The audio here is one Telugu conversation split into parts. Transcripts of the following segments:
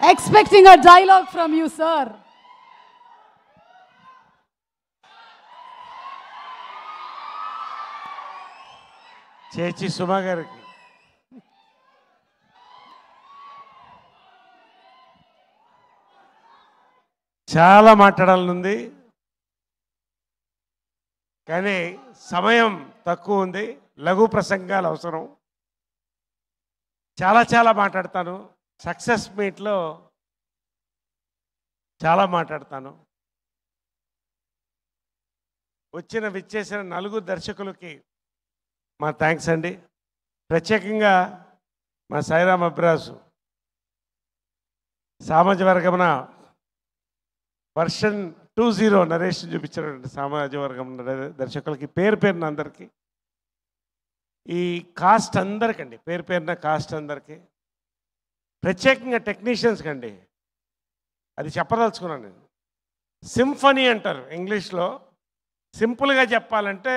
Expecting a dialogue from you, sir. చేచి సుమా గారికి చాలా మాట్లాడాలనుంది, కానీ సమయం తక్కువ ఉంది. లఘు ప్రసంగాలు అవసరం. చాలా మాట్లాడతాను. సక్సెస్ మీట్లో చాలా మాట్లాడతాను. విచ్చేసిన నలుగురు దర్శకులకి మా థ్యాంక్స్ అండి. ప్రత్యేకంగా మా సాయిరామ్ అబ్రాసు సామాజ వర్గమున వర్షన్ 2.0 నరేషన్ చూపించినటువంటి సామాజ వర్గం దర్శకులకి పేరున అందరికీ, ఈ కాస్ట్ అందరికండి, పేరున కాస్ట్ అందరికీ, ప్రత్యేకంగా టెక్నీషియన్స్కి అండి. అది చెప్పదలుచుకున్నాను నేను. సింఫనీ అంటారు ఇంగ్లీష్లో. సింపుల్గా చెప్పాలంటే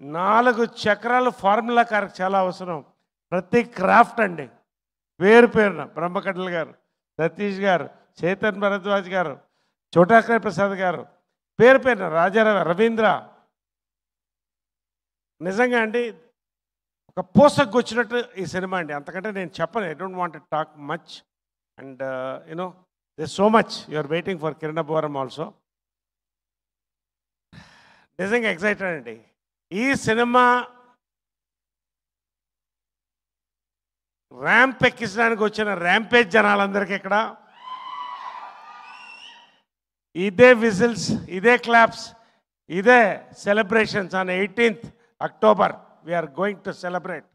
4 చక్రాలు ఫార్ములా కారకు చాలా అవసరం. ప్రతి క్రాఫ్ట్ అండి, పేరున బ్రహ్మకడ్ల గారు, సతీష్ గారు, చేతన్ భరద్వాజ్ గారు, చోటాకర్ ప్రసాద్ గారు, పేరున రాజా రవీంద్ర. నిజంగా అండి ఒక పూసకు వచ్చినట్టు ఈ సినిమా అండి. అంతకంటే నేను చెప్పను. I don't want to talk much. And you know this so much you are waiting for Kiran Abbavaram also. నిజంగా ఎక్సైటెడ్ అండి. ఈ సినిమా ర్యాంప్ ఎక్కించడానికి వచ్చిన ర్యాంపేజ్ జనాలందరికీ ఇక్కడ ఇదే విజిల్స్, ఇదే క్లాప్స్, ఇదే celebrations. On 18th October we are going to celebrate.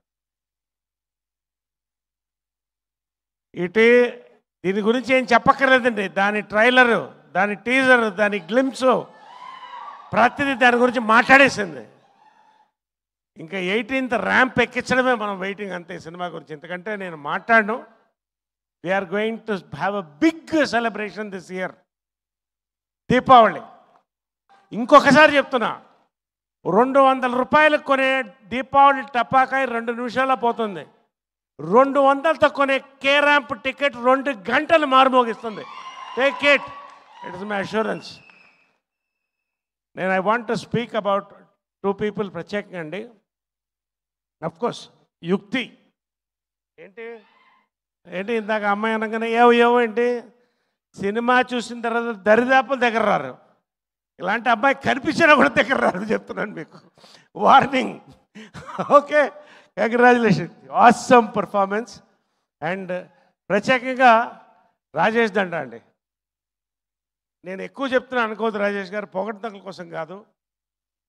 దీని గురించి ఏం చెప్పక్కర్లేదండి. దాని ట్రైలరు, దాని టీజరు, దాని గ్లిమ్సు, ప్రతిదీ దాని గురించి మాట్లాడేసింది. ఇంకా 18th ర్యాంప్ ఎక్కించడమే మనం వెయిటింగ్ అంతే సినిమా గురించి. ఎందుకంటే నేను మాట్లాడను. We are going to have a big celebration this year. Deepavali. ఇంకొకసారి చెప్తున్నా, 200 రూపాయలకు కొనే దీపావళి టపాకాయ 2 నిమిషాల్లో పోతుంది. 200తో కొనే కే ర్యాంప్ టికెట్ 2 గంటలు మారుమోగిస్తుంది. Take it, it is my assurance. I want to speak about 2 people ప్రత్యేకంగా అండి. అఫ్కోర్స్ యుక్తి ఏంటి ఇందాక అమ్మాయి అనగానే ఏవో ఏంటి, సినిమా చూసిన తర్వాత దరిదాపుల దగ్గర రారు. ఇలాంటి అబ్బాయి కనిపించినా కూడా దగ్గర రారు చెప్తున్నాను మీకు. Warning. Okay, congratulation, awesome performance. And ప్రత్యేకంగా రాజేష్ దండ అండి. నేను ఎక్కువ చెప్తున్నాను అనుకోవద్దు రాజేష్ గారు, పొగడ్తల కోసం కాదు.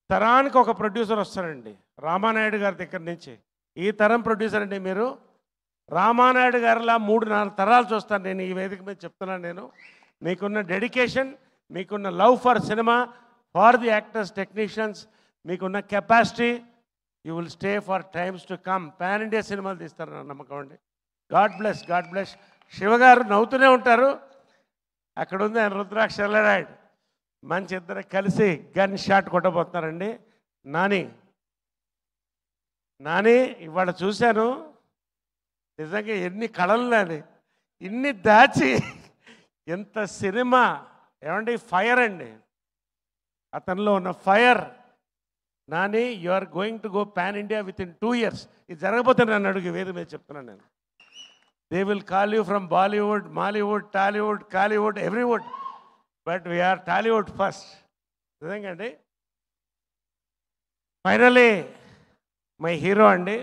తరానికి ఒక ప్రొడ్యూసర్ వస్తారండి రామానాయుడు గారి దగ్గర నుంచి. ఈ తరం ప్రొడ్యూసర్ అండి మీరు. రామానాయుడు గారిలా 3-4 తరాలు చూస్తాను నేను ఈ వేదిక మీద చెప్తున్నాను. నేను మీకున్న డెడికేషన్, మీకున్న love for cinema, for the actors, technicians, మీకున్న capacity, you will stay for times to come. Pan India సినిమాలు తీస్తారని నమ్మకం అండి. God bless, God bless. శివగారు నవ్వుతూనే ఉంటారు. అక్కడ ఉంది ఆయన రుద్రాక్ష ఎల్లరాయుడు. మంచి ఇద్దరు కలిసి గన్ షాట్ కొట్టబోతున్నారండి. నాని ఇవాళ చూశాను, నిజంగా ఎన్ని కళలు నాని, ఇన్ని దాచి ఎంత సినిమా. ఏమండి ఫైర్ అండి, అతనిలో ఉన్న fire. Nani, you are going to go pan India within 2 years. ఇది జరగబోతుంది నన్ను అడుగు వేది మీద చెప్తున్నాను నేను. They will call you from Bollywood, Mollywood, Tollywood, Kollywood, everywood, but we are Tollywood first. నిజంగా అండి. ఫైనలీ మై హీరో అండి.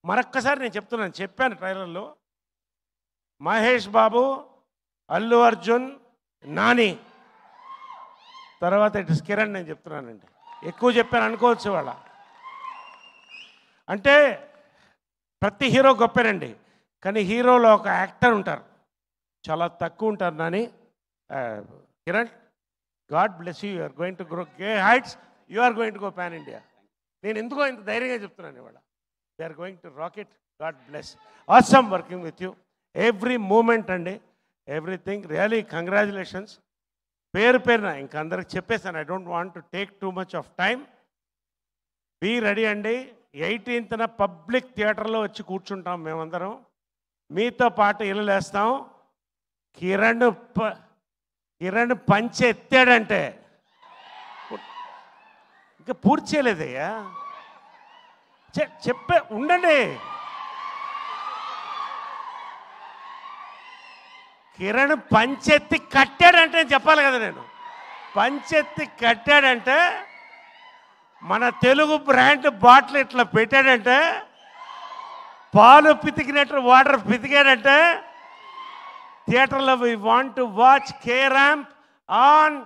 మరొక్కసారి నేను చెప్పాను ట్రైలర్లో, మహేష్ బాబు, అల్లు అర్జున్, నాని, తర్వాత ఇట్ ఇస్ కిరణ్. నేను చెప్తున్నానండి, ఎక్కువ చెప్పాను అనుకోవచ్చు వాళ్ళ. అంటే ప్రతి హీరో గొప్పేనండి, కానీ హీరోలో ఒక యాక్టర్ ఉంటారు, చాలా తక్కువ ఉంటారు. Nani, Kiran, god bless you. Are going to grow గే heights. You are going to go pan India. నేను ఎందుకో ఇంత ధైర్యంగా చెప్తున్నాను ఇవాళ. They are going to rocket. God bless. Awesome working with you. Every moment అండి, ఎవ్రీథింగ్. Really congratulations. పేరున ఇంక అందరికి చెప్పేసాను. I don't want to take too much of time. Be ready అండి. 18th పబ్లిక్ థియేటర్లో వచ్చి కూర్చుంటాం మేమందరం. మీతో పాటు ఇల్లులేస్తాం. కిరణ్ పంచి ఎత్తాడంటే ఇంకా పూర్తి చేయలేదయ్యా. చెప్పే ఉండండి. కిరణ్ పంచెత్తి కట్టాడంటే చెప్పాలి కదా నేను. పంచెత్తి కట్టాడంటే మన తెలుగు బ్రాండ్ బాటిల్ ఇట్లా పెట్టాడంటే, పాలు పితికినట్టు వాటర్ పితికాడంటే, థియేటర్లో we want to watch K ramp on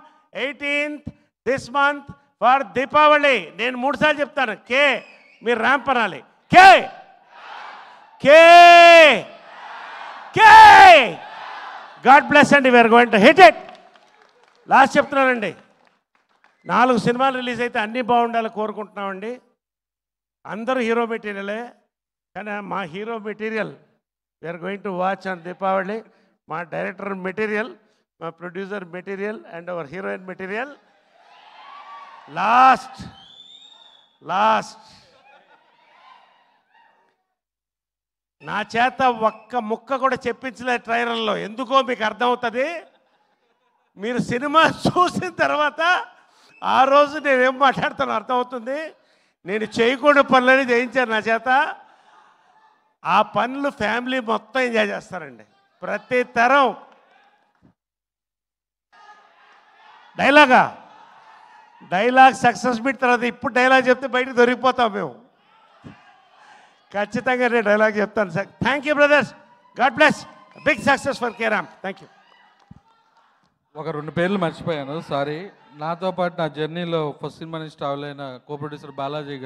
18th this month for Deepavali. నేను 3 సార్లు చెప్తాను కే, మీరు ర్యాంప్ అనాలి. K K K. God bless అండి. We are going to hit it. Last చెప్తున్నానండి, 4 సినిమాలు రిలీజ్ అయితే అన్నీ బాగుండాలి కోరుకుంటున్నామండి. అందరూ హీరో మెటీరియలే, కానీ మా hero material we are going to watch on Deepavali. మా డైరెక్టర్ మెటీరియల్, మా producer material and our heroine material. Last నా చేత ఒక్క ముక్క కూడా చెప్పించలేదు ట్రైలర్లో. ఎందుకో మీకు అర్థమవుతుంది. మీరు సినిమా చూసిన తర్వాత ఆ రోజు నేనేం మాట్లాడుతానో అర్థమవుతుంది. నేను చేయకూడని పనులని చేయించాను నా చేత. ఆ పనులు ఫ్యామిలీ మొత్తం ఎంజాయ్ చేస్తారండి. ప్రతి తరం డైలాగ్ సక్సెస్ మీట్ తర్వాత ఇప్పుడు డైలాగ్ చెప్తే బయటకు దొరికిపోతాం మేము. ఖచ్చితంగా నేను డైలాగ్ చెప్తాను sir. Thank you brothers. God bless. Big success for K ramp. Thank you. ఒక 2 పేర్లు మర్చిపోయాను, సారీ. నాతో పాటు నా జర్నీలో ఫస్ట్ సినిమా నుంచి ట్రావెల్ అయిన కో ప్రొడ్యూసర్ బాలాజీ గారు.